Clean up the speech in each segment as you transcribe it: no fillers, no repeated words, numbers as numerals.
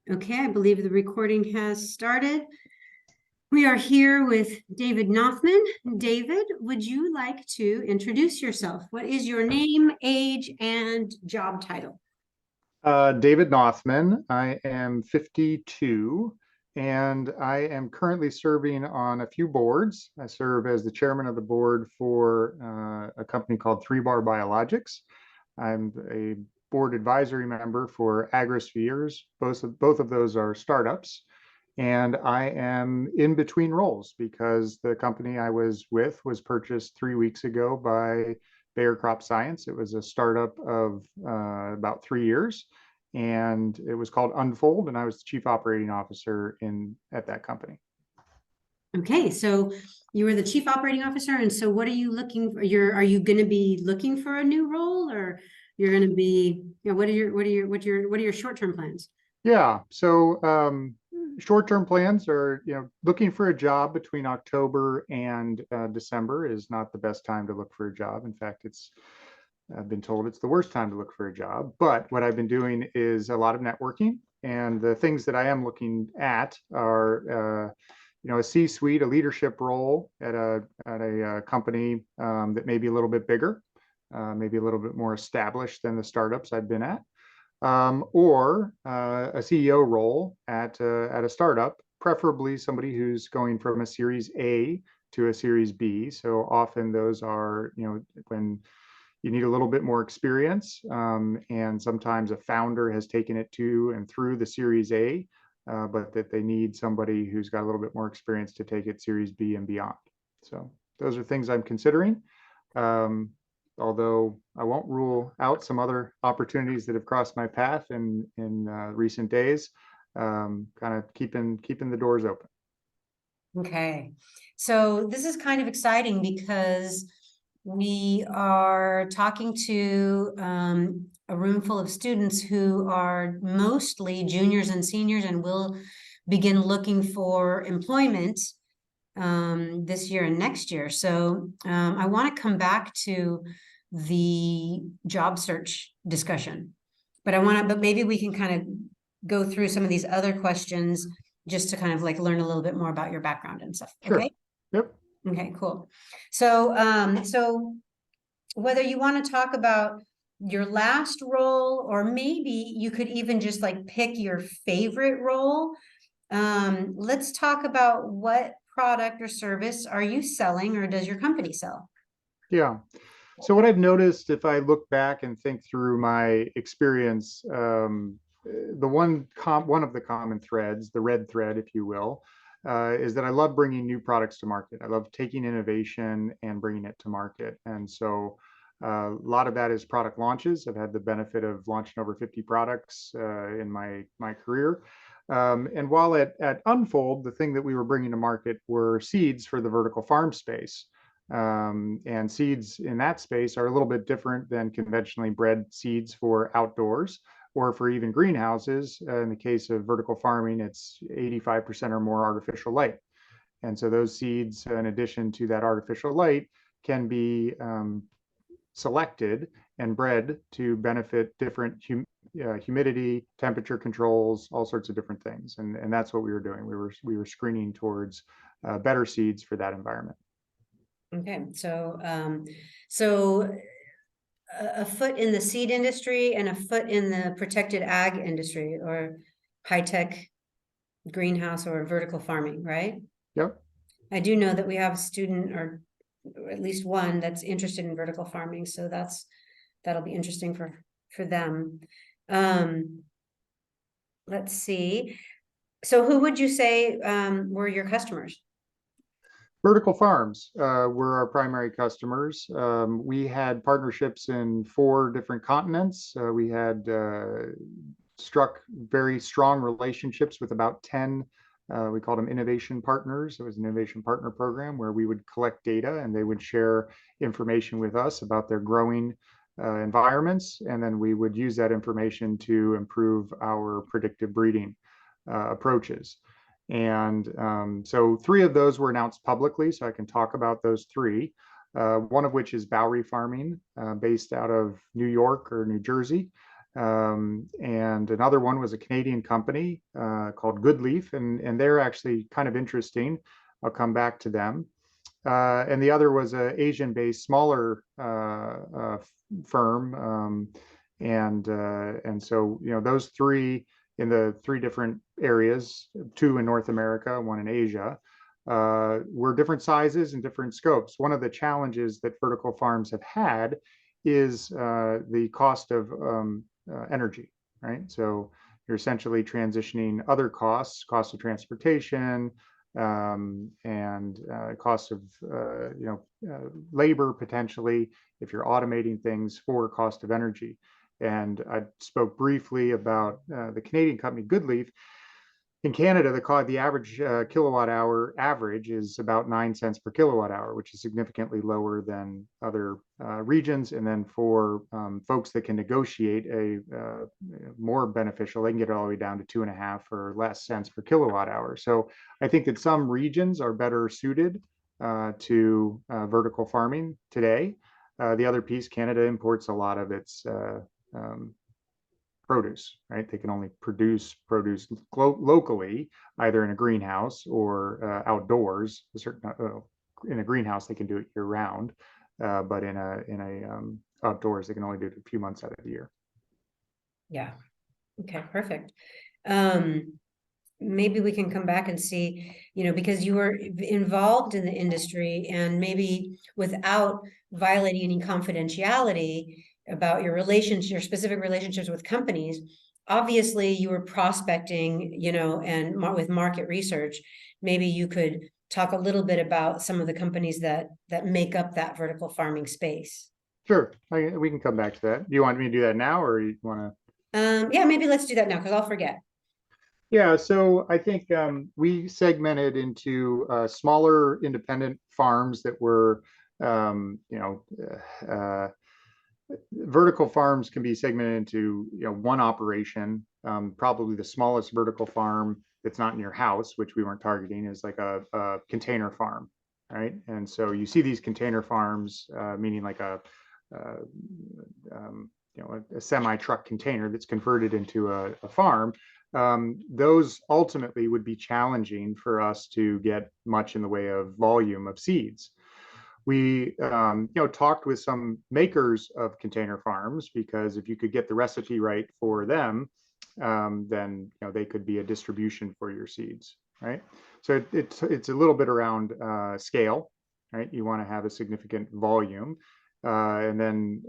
Okay, I believe the recording has started. We are here with David Nothmann. David, would you like to introduce yourself? What is your name, age, and job title? David Nothmann. I am 52 and I am currently serving on a few boards. I serve as the chairman of the board for a company called 3 Bar Biologics. I'm a board advisory member for Agrispheres. Both of those are startups. And I am in between roles because the company I was with was purchased 3 weeks ago by Bayer Crop Science. It was a startup of about 3 years, and it was called Unfold, and I was the chief operating officer at that company. Okay, so you were the chief operating officer, and so what are you looking for? Are you going to be looking for a new role, or you're going to be, what are your short-term plans? Yeah, so short-term plans are, looking for a job between October and December is not the best time to look for a job. In fact, I've been told it's the worst time to look for a job. But what I've been doing is a lot of networking, and the things that I am looking at are, a C-suite, a leadership role at a company that may be a little bit bigger, maybe a little bit more established than the startups I've been at, or a CEO role at a startup, preferably somebody who's going from a Series A to a Series B. So often those are, when you need a little bit more experience, and sometimes a founder has taken it to and through the Series A, but that they need somebody who's got a little bit more experience to take it Series B and beyond. So those are things I'm considering. Although I won't rule out some other opportunities that have crossed my path in recent days, kind of keeping the doors open. Okay, so this is kind of exciting because we are talking to a room full of students who are mostly juniors and seniors and will begin looking for employment this year and next year. So I want to come back to the job search discussion, but maybe we can kind of go through some of these other questions just to kind of like learn a little bit more about your background and stuff. Sure. Okay. Yep. Okay, cool. So whether you want to talk about your last role, or maybe you could even just like pick your favorite role. Let's talk about what product or service are you selling, or does your company sell? Yeah. So what I've noticed, if I look back and think through my experience, one of the common threads, the red thread, if you will, is that I love bringing new products to market. I love taking innovation and bringing it to market. And so a lot of that is product launches. I've had the benefit of launching over 50 products in my career. And while at Unfold, the thing that we were bringing to market were seeds for the vertical farm space. And seeds in that space are a little bit different than conventionally bred seeds for outdoors or for even greenhouses. In the case of vertical farming, it's 85% or more artificial light. And so those seeds, in addition to that artificial light, can be selected and bred to benefit different humidity, temperature controls, all sorts of different things. And that's what we were doing. We were screening towards better seeds for that environment. Okay, so a foot in the seed industry and a foot in the protected ag industry, or high-tech greenhouse or vertical farming, right? Yep. I do know that we have a student, or at least one, that's interested in vertical farming, so that'll be interesting for them. Let's see. So who would you say were your customers? Vertical farms were our primary customers. We had partnerships in 4 different continents. We had struck very strong relationships with about 10, we called them innovation partners. It was an innovation partner program where we would collect data and they would share information with us about their growing environments. And then we would use that information to improve our predictive breeding approaches. And so 3 of those were announced publicly, so I can talk about those 3. One of which is Bowery Farming, based out of New York or New Jersey. And another one was a Canadian company called Goodleaf, and they're actually kind of interesting. I'll come back to them. And the other was a Asian-based smaller firm, and so those three in the three different areas, two in North America, one in Asia, were different sizes and different scopes. One of the challenges that vertical farms have had is the cost of energy, right? So you're essentially transitioning other costs, cost of transportation, and cost of labor potentially if you're automating things for cost of energy. And I spoke briefly about the Canadian company Goodleaf. In Canada, the average kilowatt hour average is about 9 cents per kilowatt hour, which is significantly lower than other regions. And then for folks that can negotiate a more beneficial, they can get it all the way down to 2.5 or less cents per kilowatt hour. So I think that some regions are better suited to vertical farming today. The other piece, Canada imports a lot of its produce, right? They can only produce produce locally, either in a greenhouse or outdoors. In a greenhouse, they can do it year round, but in a outdoors, they can only do it a few months out of the year. Yeah. Okay, perfect. Maybe we can come back and see, because you were involved in the industry and maybe without violating any confidentiality about your specific relationships with companies, obviously you were prospecting, and with market research. Maybe you could talk a little bit about some of the companies that make up that vertical farming space. Sure, we can come back to that. Do you want me to do that now, or you want to? Yeah, maybe let's do that now because I'll forget. Yeah, so I think we segmented into smaller independent farms that were, vertical farms can be segmented into one operation. Probably the smallest vertical farm that's not in your house, which we weren't targeting, is like a container farm, right? And so you see these container farms, meaning like a semi-truck container that's converted into a farm. Those ultimately would be challenging for us to get much in the way of volume of seeds. We talked with some makers of container farms, because if you could get the recipe right for them, then they could be a distribution for your seeds, right? So it's a little bit around scale, right? You want to have a significant volume. And then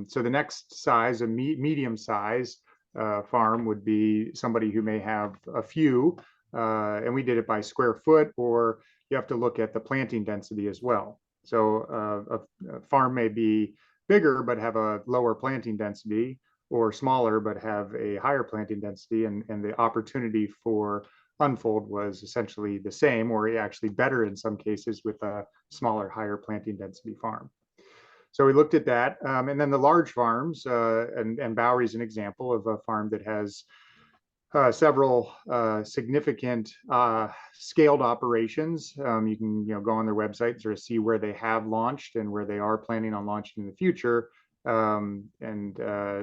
so the next size, a medium size farm, would be somebody who may have a few, and we did it by square foot, or you have to look at the planting density as well. So a farm may be bigger but have a lower planting density, or smaller but have a higher planting density, and the opportunity for unfold was essentially the same, or actually better in some cases, with a smaller, higher planting density farm. So we looked at that, and then the large farms, and Bowery is an example of a farm that has several significant scaled operations. You can go on their website and sort of see where they have launched and where they are planning on launching in the future, and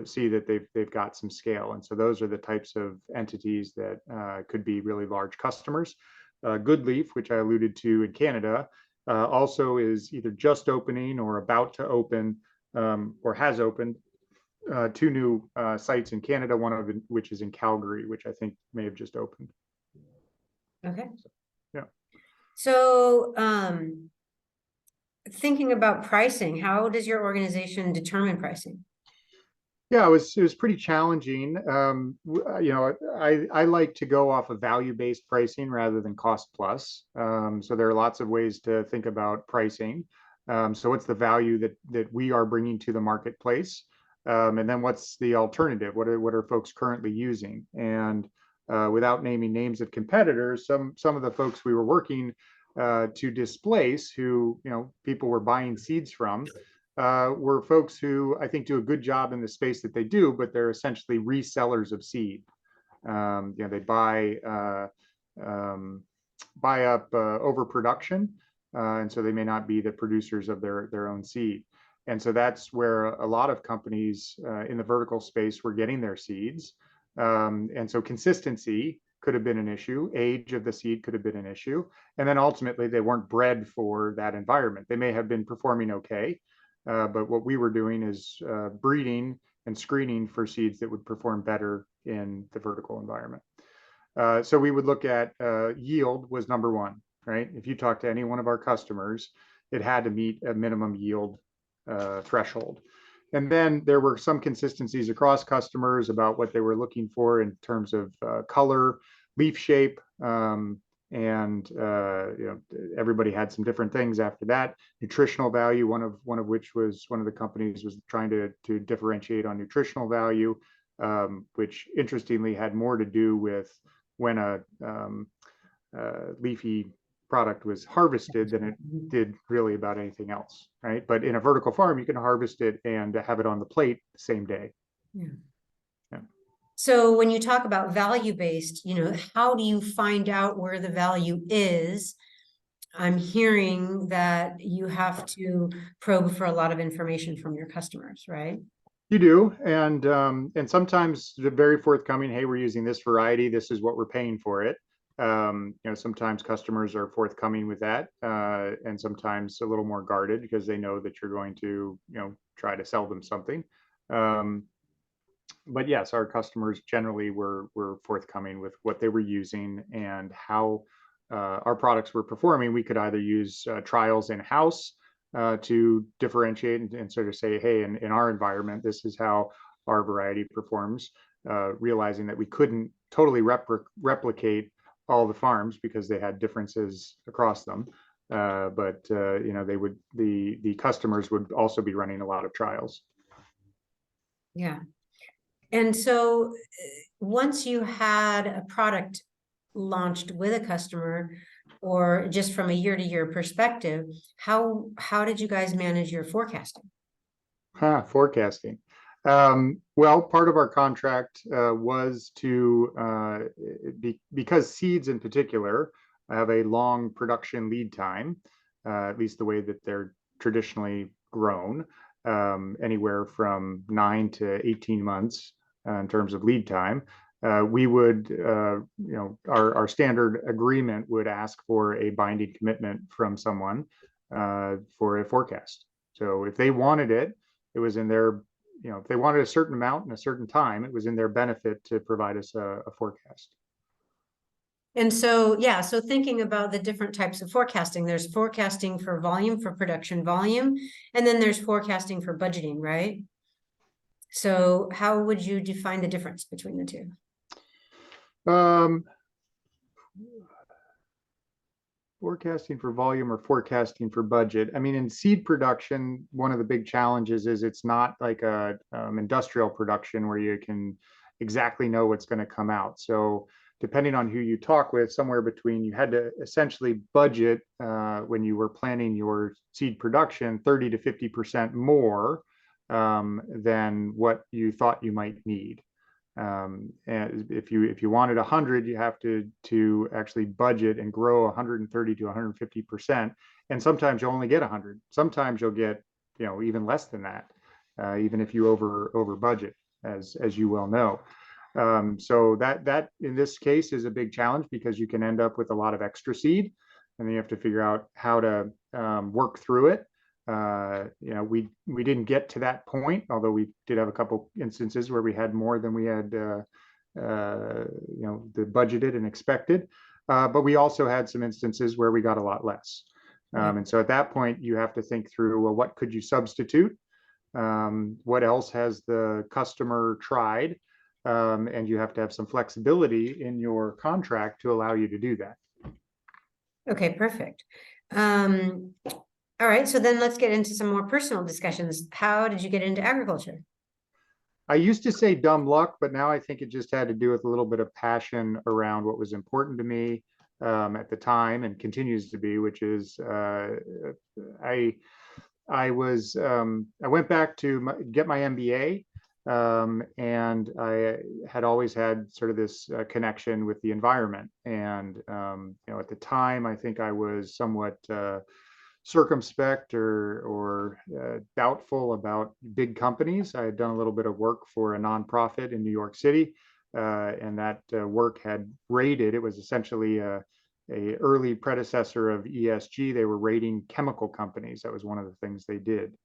see that they've got some scale. And so those are the types of entities that could be really large customers. Goodleaf, which I alluded to in Canada, also is either just opening or about to open, or has opened two new sites in Canada, one of which is in Calgary, which I think may have just opened. Okay. Yeah. So thinking about pricing, how does your organization determine pricing? Yeah, it was pretty challenging. I like to go off of value-based pricing rather than cost plus. So there are lots of ways to think about pricing. So what's the value that we are bringing to the marketplace? And then what's the alternative? What are folks currently using? And without naming names of competitors, some of the folks we were working to displace, who people were buying seeds from, were folks who I think do a good job in the space that they do, but they're essentially resellers of seed. They buy up overproduction, and so they may not be the producers of their own seed. And so that's where a lot of companies in the vertical space were getting their seeds. And so consistency could have been an issue. Age of the seed could have been an issue. And then ultimately, they weren't bred for that environment. They may have been performing okay, but what we were doing is breeding and screening for seeds that would perform better in the vertical environment. So we would look at yield was number one, right? If you talk to any one of our customers, it had to meet a minimum yield threshold. And then there were some consistencies across customers about what they were looking for in terms of color, leaf shape, and everybody had some different things after that. Nutritional value, one of which was one of the companies was trying to differentiate on nutritional value, which interestingly had more to do with when a leafy product was harvested than it did really about anything else, right? But in a vertical farm, you can harvest it and have it on the plate the same day. Yeah. Yeah. So when you talk about value-based, how do you find out where the value is? I'm hearing that you have to probe for a lot of information from your customers, right? You do, and sometimes they're very forthcoming. Hey, we're using this variety. This is what we're paying for it. Sometimes customers are forthcoming with that, and sometimes a little more guarded because they know that you're going to, try to sell them something. But yes, our customers generally were forthcoming with what they were using and how our products were performing. We could either use trials in house to differentiate and sort of say, hey, in our environment, this is how our variety performs, realizing that we couldn't totally replicate all the farms because they had differences across them. But the customers would also be running a lot of trials. Yeah. And so once you had a product launched with a customer, or just from a year-to-year perspective, how did you guys manage your forecasting? Forecasting. Well, part of our contract was to, because seeds in particular have a long production lead time, at least the way that they're traditionally grown, anywhere from 9 to 18 months in terms of lead time. We would, our standard agreement would ask for a binding commitment from someone for a forecast. So if they wanted it, it was in their, if they wanted a certain amount in a certain time, it was in their benefit to provide us a forecast. And so, yeah, so thinking about the different types of forecasting, there's forecasting for volume, for production volume, and then there's forecasting for budgeting, right? So how would you define the difference between the two? Forecasting for volume or forecasting for budget. I mean, in seed production, one of the big challenges is it's not like a industrial production where you can exactly know what's going to come out. So depending on who you talk with, somewhere between, you had to essentially budget when you were planning your seed production 30 to 50% more than what you thought you might need. And if you wanted 100, you have to actually budget and grow 130 to 150%. And sometimes you'll only get 100. Sometimes you'll get, even less than that, even if you over budget, as you well know. So that in this case is a big challenge because you can end up with a lot of extra seed, and then you have to figure out how to work through it. We didn't get to that point, although we did have a couple instances where we had more than we had, the budgeted and expected. But we also had some instances where we got a lot less. And so at that point, you have to think through, well, what could you substitute? What else has the customer tried? And you have to have some flexibility in your contract to allow you to do that. Okay, perfect. All right, so then let's get into some more personal discussions. How did you get into agriculture? I used to say dumb luck, but now I think it just had to do with a little bit of passion around what was important to me at the time and continues to be, which is I went back to get my MBA, and I had always had sort of this connection with the environment. And at the time, I think I was somewhat circumspect or doubtful about big companies. I had done a little bit of work for a nonprofit in New York City, and that work had rated. It was essentially a early predecessor of ESG. They were rating chemical companies. That was one of the things they did.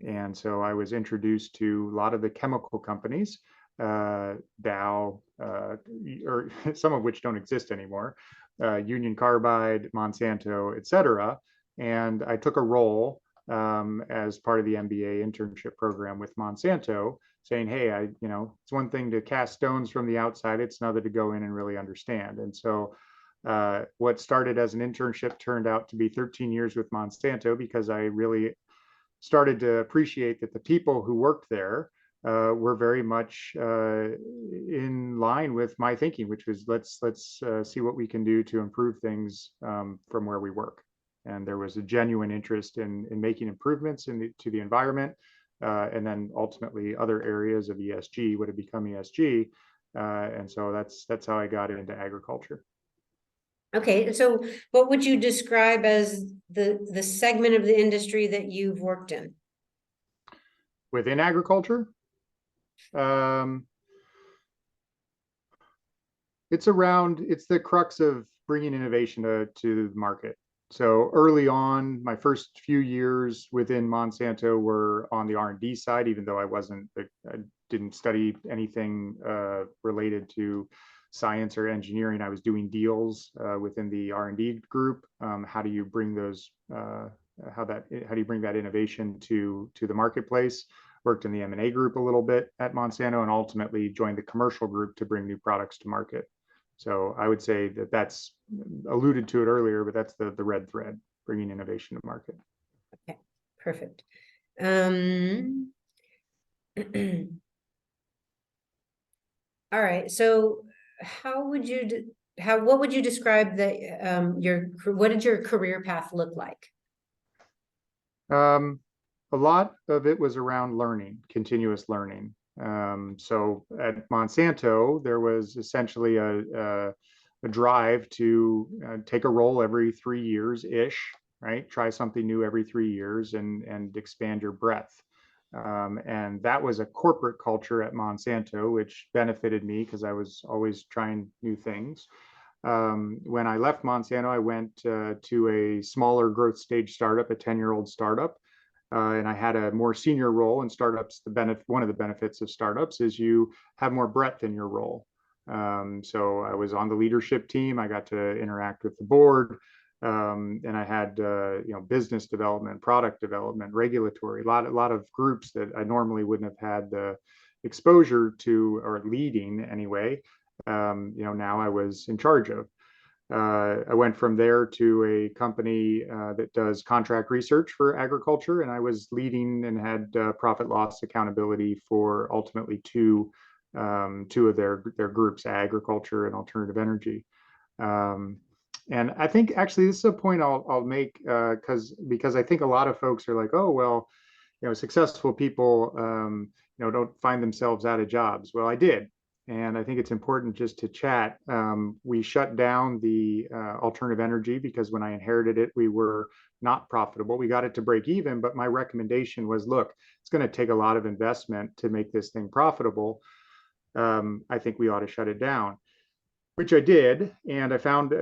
And so I was introduced to a lot of the chemical companies, Dow, or some of which don't exist anymore, Union Carbide, Monsanto, et cetera. And I took a role as part of the MBA internship program with Monsanto, saying, hey, it's one thing to cast stones from the outside, it's another to go in and really understand. And so what started as an internship turned out to be 13 years with Monsanto, because I really started to appreciate that the people who worked there were very much in line with my thinking, which was let's see what we can do to improve things from where we work. And there was a genuine interest in making improvements to the environment, and then ultimately other areas of ESG would have become ESG. And so that's how I got into agriculture. Okay, so what would you describe as the segment of the industry that you've worked in? Within agriculture, um, it's the crux of bringing innovation to the market. So early on, my first few years within Monsanto were on the R&D side, even though I didn't study anything related to science or engineering. I was doing deals within the R&D group. How do you bring how do you bring that innovation to the marketplace? Worked in the M&A group a little bit at Monsanto, and ultimately joined the commercial group to bring new products to market. So I would say that's alluded to it earlier, but that's the red thread, bringing innovation to market. Okay, perfect. All right, so what would you describe what did your career path look like? A lot of it was around learning, continuous learning. So at Monsanto, there was essentially a drive to take a role every 3 years ish, right? Try something new every 3 years and expand your breadth. And that was a corporate culture at Monsanto, which benefited me because I was always trying new things. When I left Monsanto, I went to a smaller growth stage startup, a 10-year-old startup. And I had a more senior role in startups. One of the benefits of startups is you have more breadth in your role. So I was on the leadership team. I got to interact with the board, and I had business development, product development, regulatory, a lot of groups that I normally wouldn't have had the exposure to, or leading anyway. Now I was in charge of. I went from there to a company that does contract research for agriculture, and I was leading and had profit loss accountability for ultimately two of their groups, agriculture and alternative energy. And I think actually this is a point I'll make because I think a lot of folks are like, oh well, successful people don't find themselves out of jobs. Well, I did. And I think it's important just to chat. We shut down the alternative energy because when I inherited it, we were not profitable. We got it to break even, but my recommendation was, look, it's going to take a lot of investment to make this thing profitable. I think we ought to shut it down, which I did. And I found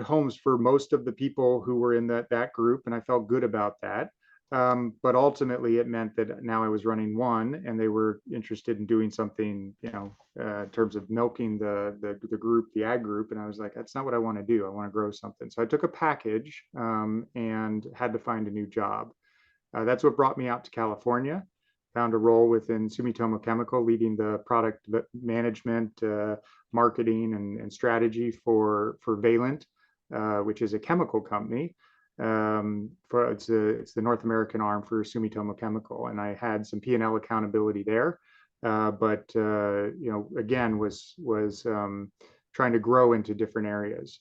homes for most of the people who were in that group, and I felt good about that. But ultimately, it meant that now I was running one, and they were interested in doing something, in terms of milking the group, the ag group. And I was like, that's not what I want to do. I want to grow something. So I took a package and had to find a new job. That's what brought me out to California. Found a role within Sumitomo Chemical, leading the product management, marketing, and strategy for Valent, which is a chemical company. It's the North American arm for Sumitomo Chemical, and I had some P&L accountability there, but again was trying to grow into different areas.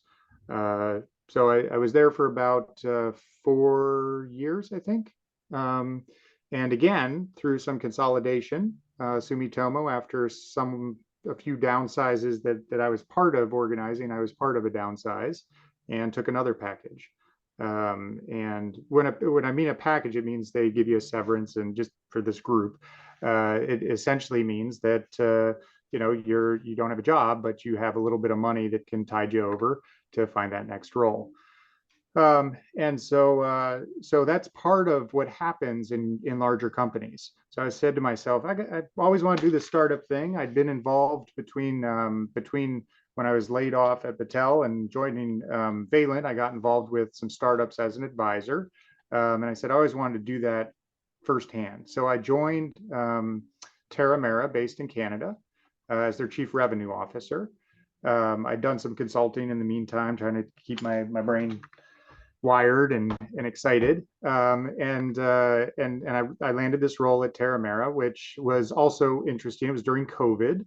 So I was there for about 4 years, I think, and again through some consolidation, Sumitomo, after a few downsizes that I was part of organizing, I was part of a downsize and took another package. And when I mean a package, it means they give you a severance. And just for this group, it essentially means that you don't have a job, but you have a little bit of money that can tide you over to find that next role. So that's part of what happens in larger companies. So I said to myself, I always want to do the startup thing. I'd been involved between when I was laid off at Battelle and joining Valent. I got involved with some startups as an advisor, and I said I always wanted to do that firsthand. So I joined Terramera, based in Canada, as their chief revenue officer. I'd done some consulting in the meantime, trying to keep my brain wired and excited. I landed this role at Terramera, which was also interesting. It was during COVID.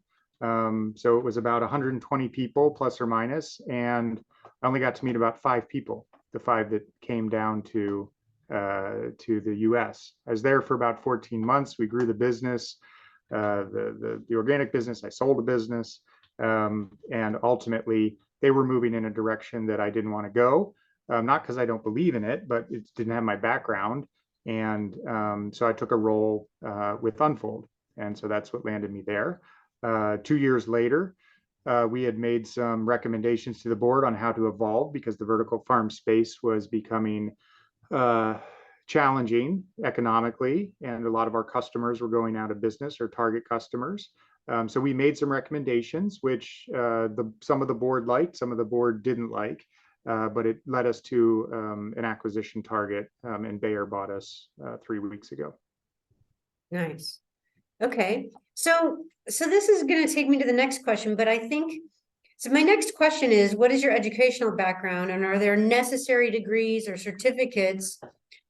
So it was about 120 people plus or minus. And I only got to meet about 5 people, the 5 that came down to the US. I was there for about 14 months. We grew the business, the organic business. I sold the business. And ultimately, they were moving in a direction that I didn't want to go. Not because I don't believe in it, but it didn't have my background. And so I took a role with Unfold. And so that's what landed me there. 2 years later, we had made some recommendations to the board on how to evolve because the vertical farm space was becoming challenging economically, and a lot of our customers were going out of business, or target customers. So we made some recommendations, which some of the board liked, some of the board didn't like. But it led us to an acquisition target, and Bayer bought us 3 weeks ago. Nice. Okay. So this is going to take me to the next question, but I think, so my next question is, what is your educational background, and are there necessary degrees or certificates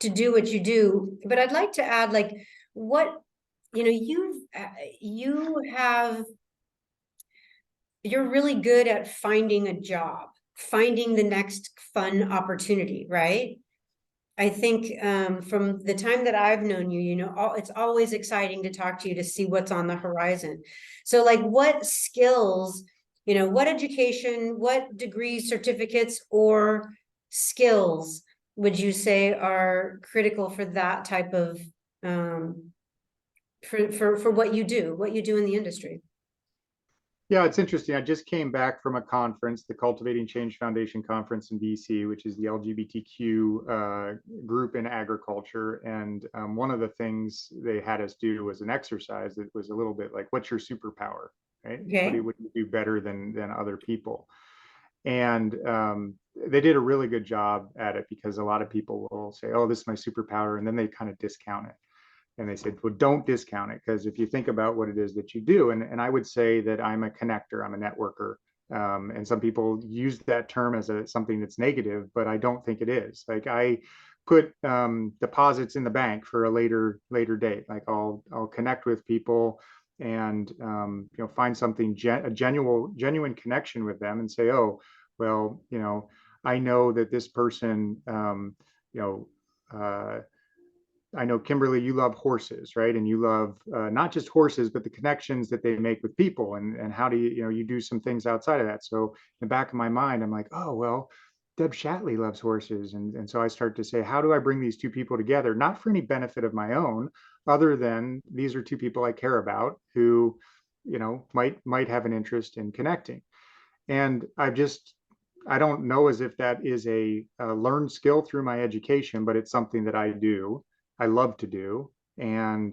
to do what you do? But I'd like to add, like, what, you're really good at finding a job, finding the next fun opportunity, right? I think from the time that I've known you, it's always exciting to talk to you to see what's on the horizon. So, like, what skills, what education, what degrees, certificates, or skills would you say are critical for that type of for what you do in the industry? Yeah, it's interesting. I just came back from a conference, the Cultivating Change Foundation conference in DC, which is the LGBTQ group in agriculture. And one of the things they had us do was an exercise that was a little bit like, what's your superpower, right? Okay. What do you do better than other people? And they did a really good job at it, because a lot of people will say, oh, this is my superpower, and then they kind of discount it. And they said, well, don't discount it, because if you think about what it is that you do, and I would say that I'm a connector, I'm a networker. And some people use that term as something that's negative, but I don't think it is. Like, I put deposits in the bank for a later date. Like, I'll connect with people and find something, a genuine connection with them, and say, oh, well, I know that this person, I know, Kimberly, you love horses, right? And you love not just horses, but the connections that they make with people, and how do you do some things outside of that. So in the back of my mind, I'm like, oh, well, Deb Shatley loves horses. And so I start to say, how do I bring these 2 people together? Not for any benefit of my own, other than these are 2 people I care about who, might have an interest in connecting. And I don't know as if that is a learned skill through my education, but it's something that I do. I love to do, and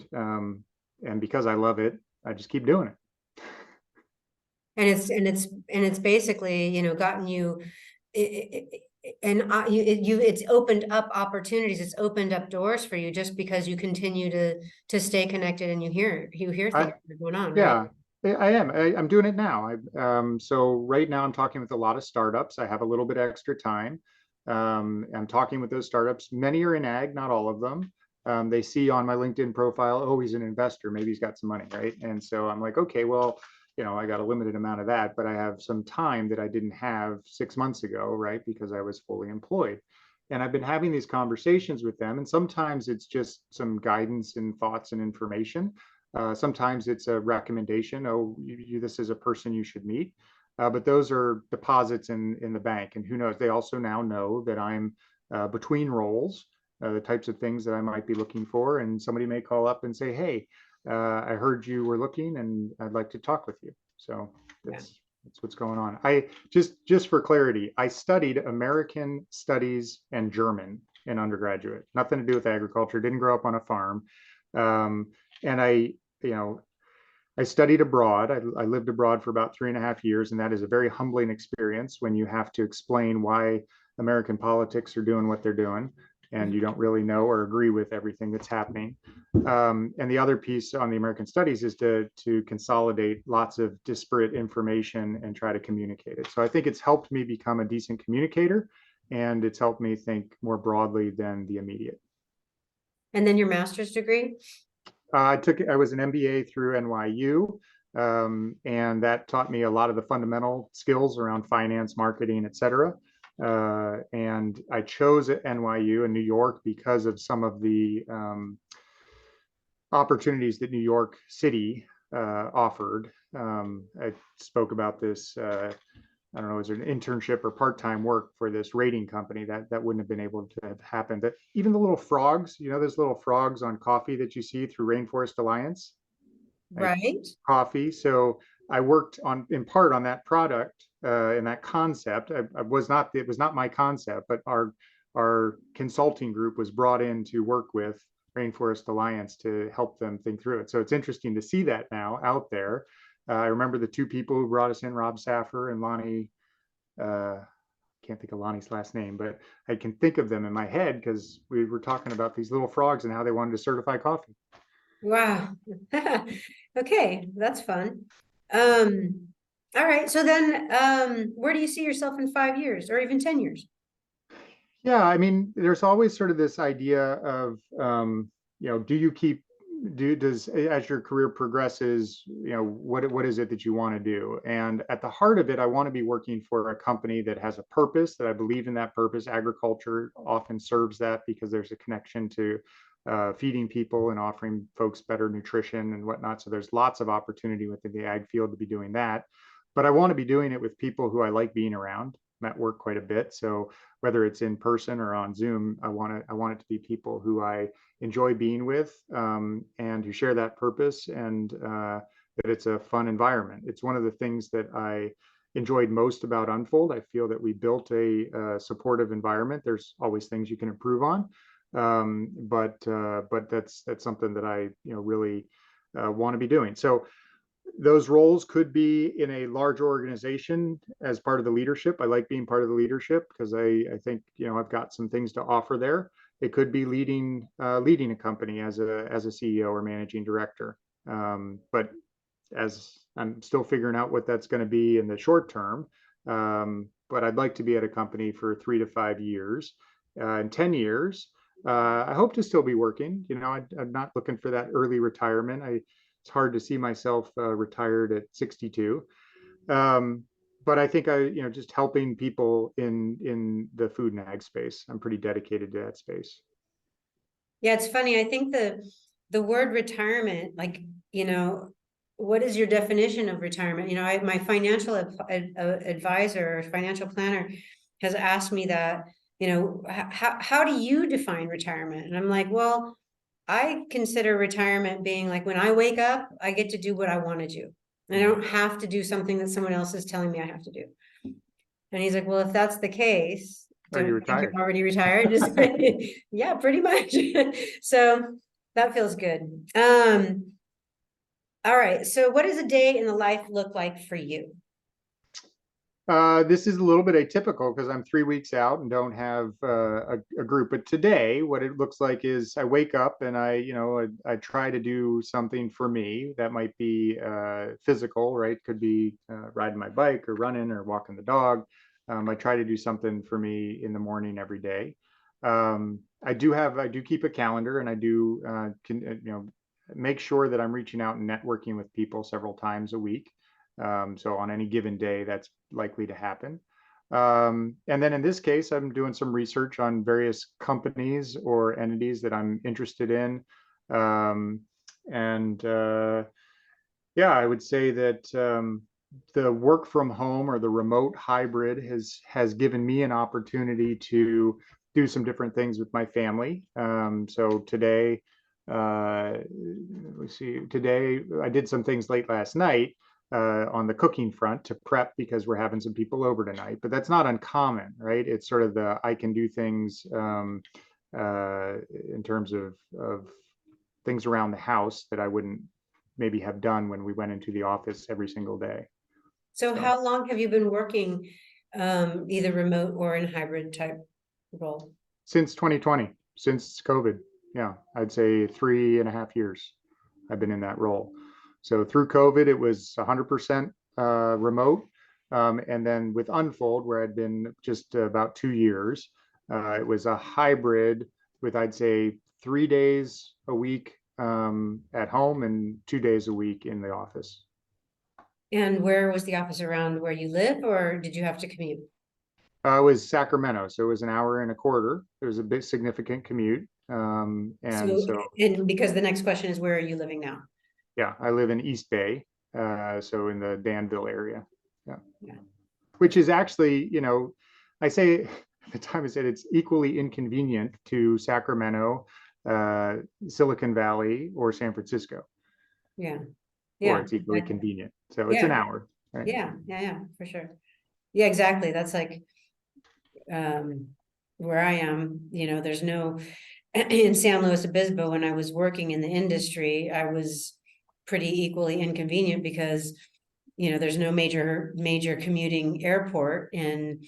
because I love it, I just keep doing it. And it's basically, gotten you, and it's opened up opportunities, it's opened up doors for you, just because you continue to stay connected, and you hear things that are going on, right? Yeah, I'm doing it now. So right now I'm talking with a lot of startups. I have a little bit extra time. I'm talking with those startups. Many are in ag, not all of them. They see on my LinkedIn profile, oh, he's an investor, maybe he's got some money, right? And so I'm like, okay, well, I got a limited amount of that, but I have some time that I didn't have 6 months ago, right? Because I was fully employed. And I've been having these conversations with them, and sometimes it's just some guidance and thoughts and information. Sometimes it's a recommendation. Oh, this is a person you should meet. But those are deposits in the bank. And who knows? They also now know that I'm between roles, the types of things that I might be looking for. And somebody may call up and say, hey, I heard you were looking and I'd like to talk with you. So Yeah. that's what's going on. I just for clarity, I studied American Studies and German in undergraduate. Nothing to do with agriculture. Didn't grow up on a farm, um, and you know, I studied abroad. I lived abroad for about 3.5 years, and that is a very humbling experience when you have to explain why American politics are doing what they're doing, and you don't really know or agree with everything that's happening. And the other piece on the American studies is to consolidate lots of disparate information and try to communicate it. So I think it's helped me become a decent communicator, and it's helped me think more broadly than the immediate. And then your master's degree? I was an MBA through NYU, and that taught me a lot of the fundamental skills around finance, marketing, et cetera. And I chose at NYU in New York because of some of the opportunities that New York City offered. I spoke about this. I don't know, is it an internship or part-time work for this rating company that wouldn't have been able to have happened. But even the little frogs, those little frogs on coffee that you see through Rainforest Alliance, right? Right. Coffee. So I worked on in part on that product and that concept. I was not, it was not my concept, but our consulting group was brought in to work with Rainforest Alliance to help them think through it. So it's interesting to see that now out there. I remember the two people who brought us in, Rob Saffer and Lonnie. Can't think of Lonnie's last name, but I can think of them in my head because we were talking about these little frogs and how they wanted to certify coffee. Wow. Okay, that's fun. Um, all right. So then, where do you see yourself in 5 years or even 10 years? Yeah, I mean, there's always sort of this idea of, do you keep, does, as your career progresses, what is it that you want to do? And at the heart of it, I want to be working for a company that has a purpose, that I believe in that purpose. Agriculture often serves that because there's a connection to feeding people and offering folks better nutrition and whatnot. So there's lots of opportunity within the ag field to be doing that. But I want to be doing it with people who I like being around. I'm at work quite a bit. So whether it's in person or on Zoom, I want it to be people who I enjoy being with, and who share that purpose, and that it's a fun environment. It's one of the things that I enjoyed most about Unfold. I feel that we built a supportive environment. There's always things you can improve on, but that's something that I really want to be doing. So those roles could be in a large organization as part of the leadership. I like being part of the leadership because I think I've got some things to offer there. It could be leading a company as a CEO or managing director. But as I'm still figuring out what that's going to be in the short term. But I'd like to be at a company for 3 to 5 years. In 10 years, I hope to still be working. I'm not looking for that early retirement. It's hard to see myself retired at 62. But I think just helping people in the food and ag space. I'm pretty dedicated to that space. Yeah, it's funny. I think the word retirement, like, what is your definition of retirement? My financial advisor or financial planner has asked me that, how do you define retirement? And I'm like, well, I consider retirement being like when I wake up, I get to do what I want to do. I don't have to do something that someone else is telling me I have to do. And he's like, well, if that's the case, Are don't you you think you're retired? already retired? Just yeah, pretty much. So that feels good. All right. So what does a day in the life look like for you? This is a little bit atypical because I'm 3 weeks out and don't have a group. But today, what it looks like is I wake up and I try to do something for me that might be physical, right? Could be riding my bike or running or walking the dog. I try to do something for me in the morning every day. I do keep a calendar, and I do make sure that I'm reaching out and networking with people several times a week. So on any given day, that's likely to happen. And then in this case, I'm doing some research on various companies or entities that I'm interested in. And Yeah, I would say that the work from home or the remote hybrid has given me an opportunity to do some different things with my family. So today, let's see, today I did some things late last night on the cooking front to prep because we're having some people over tonight, but that's not uncommon, right? It's sort of I can do things in terms of things around the house that I wouldn't maybe have done when we went into the office every single day. So So how long have you been working either remote or in hybrid type role? since 2020, since COVID, yeah, I'd say 3.5 years I've been in that role. So through COVID, it was 100% remote. And then with Unfold, where I'd been just about 2 years, it was a hybrid with, I'd say, 3 days a week at home and 2 days a week in the office. And where was the office, around where you live, or did you have to commute? It was Sacramento, so it was an hour and a quarter. It was a bit significant commute. And So, so, and because the next question is, where are you living now? yeah, I live in East Bay, so in the Danville area. Yeah. Yeah. Which is actually, I say at the time I said it's equally inconvenient to Sacramento, Silicon Valley, or San Francisco, Yeah, or yeah, it's equally convenient. So it's an yeah, hour, right? yeah, for sure. Yeah, exactly. That's like um where I am, there's no in San Luis Obispo, when I was working in the industry, I was pretty equally inconvenient because there's no major commuting airport in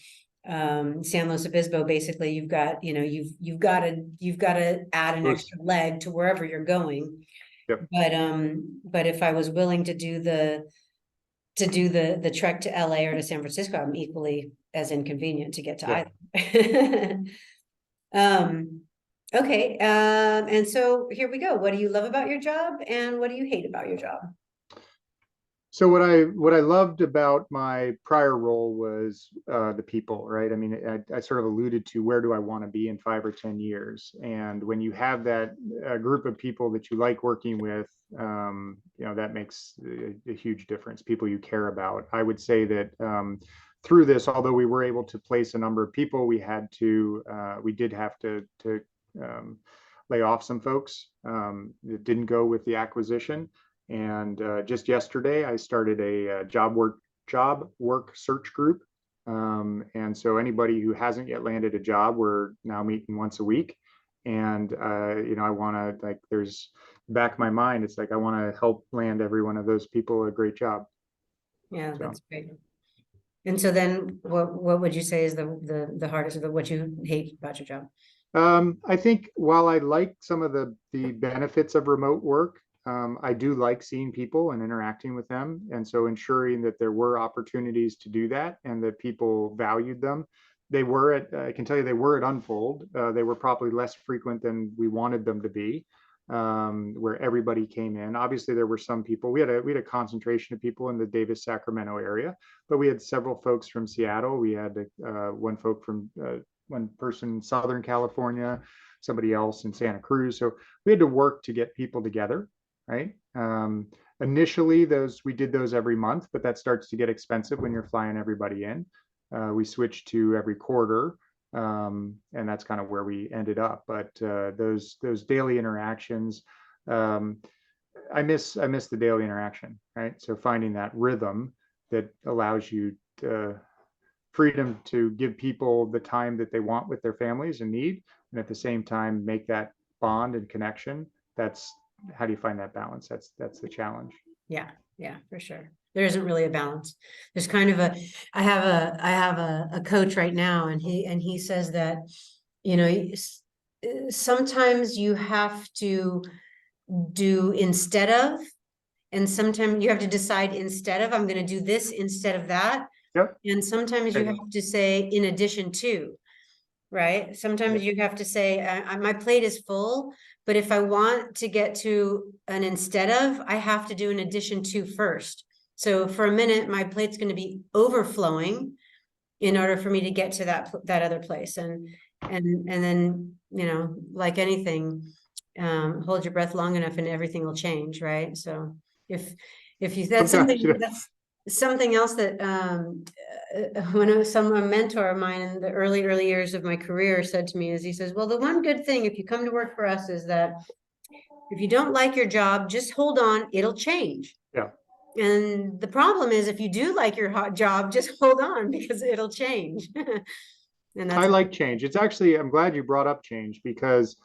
San Luis Obispo. Basically, you've got, you've got to add an It was, extra leg to wherever you're going. yep, But if I was willing to do the trek to LA or to San Francisco, I'm equally as inconvenient to get to yeah. either. Um, okay, and so here we go. What do you love about your job, and what do you hate about your job? So what I loved about my prior role was the people, right? I mean, I sort of alluded to where do I want to be in 5 or 10 years, and when you have that group of people that you like working with, that makes a huge difference. People you care about. I would say that through this, although we were able to place a number of people, we did have to lay off some folks. It didn't go with the acquisition. And just yesterday, I started a job work search group. And so anybody who hasn't yet landed a job, we're now meeting once a week. And I want to, like, there's back of my mind, it's like I want to help land every one of those people a great job. Yeah, So that's great. And so then what would you say is the hardest, or what you hate about your job? I think while I like some of the benefits of remote work, I do like seeing people and interacting with them. And so ensuring that there were opportunities to do that and that people valued them. I can tell you they were at Unfold. They were probably less frequent than we wanted them to be, where everybody came in. Obviously, there were some people. We had a concentration of people in the Davis, Sacramento area, but we had several folks from Seattle. We had one person in Southern California, somebody else in Santa Cruz. So we had to work to get people together, right? Initially, we did those every month, but that starts to get expensive when you're flying everybody in. We switched to every quarter, and that's kind of where we ended up. But those daily interactions, I miss the daily interaction, right? So finding that rhythm that allows you freedom to give people the time that they want with their families and need, and at the same time make that bond and connection. That's how do you find that balance? That's the challenge. Yeah, for sure. There isn't really a balance. There's kind of I have a coach right now, and he says that, sometimes you have to do instead of, and sometimes you have to decide instead of, I'm going to do this instead of that. Yep. And sometimes you Okay. have to say in addition to, right? Sometimes you have to say, my plate is full, but if I want to get to an instead of, I have to do an addition to first. So for a minute, my plate's going to be overflowing in order for me to get to that other place. And then, like anything, hold your breath long enough and everything will change, right? So if you, that's Sometimes, something else that a mentor of mine in the early years of my career said to me is, he says, well, the one good thing if you come to work for us is that if you don't like your job, just hold on, it'll change. Yeah. And the problem is if you do like your hot job, just hold on because it'll change. And I that's, like change. It's actually, I'm glad you brought up change because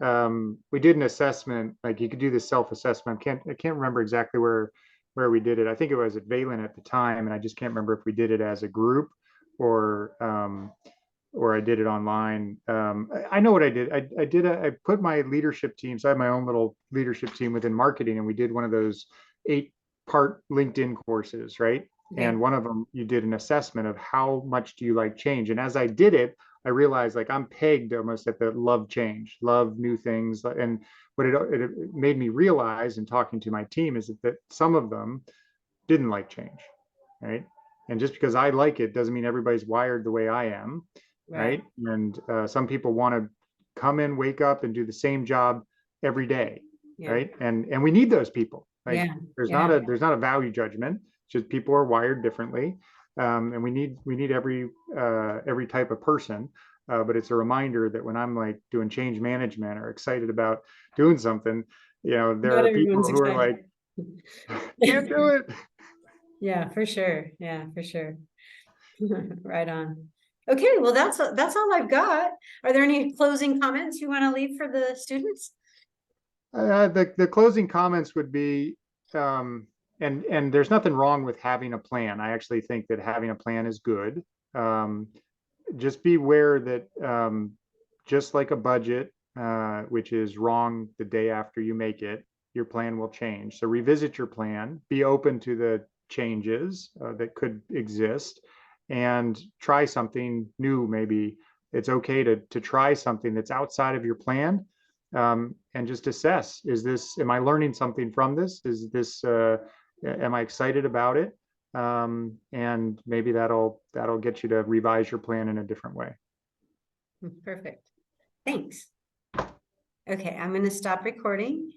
we did an assessment, like you could do this self-assessment. I can't remember exactly where we did it. I think it was at Valen at the time, and I just can't remember if we did it as a group or I did it online. I know what I did. I put my leadership team. So I have my own little leadership team within marketing, and we did one of those 8-part LinkedIn courses, right? okay. And one of them, you did an assessment of how much do you like change. And as I did it, I realized like I'm pegged almost at the love change, love new things. And what it made me realize in talking to my team is that some of them didn't like change, right? And just because I like it doesn't mean everybody's wired the way I am, right? And some people want to come in, wake up, and do the same job every day, Yeah. right? And we need those people. Like Yeah. there's Yeah. not a value judgment. It's just people are wired differently, and we need every type of person. But it's a reminder that when I'm like doing change management or excited about doing something, there Not are people everyone's who are excited. like, can't do it. Yeah, for sure. Yeah, for sure. Right on. Okay, well, that's all I've got. Are there any closing comments you want to leave for the students? The closing comments would be, and there's nothing wrong with having a plan. I actually think that having a plan is good. Um, just be aware that just like a budget, which is wrong the day after you make it, your plan will change. So revisit your plan, be open to the changes that could exist, and try something new. Maybe it's okay to try something that's outside of your plan, and just assess: am I learning something from this? Am I excited about it? And maybe that'll get you to revise your plan in a different way. Perfect. Thanks. Okay, I'm going to stop recording.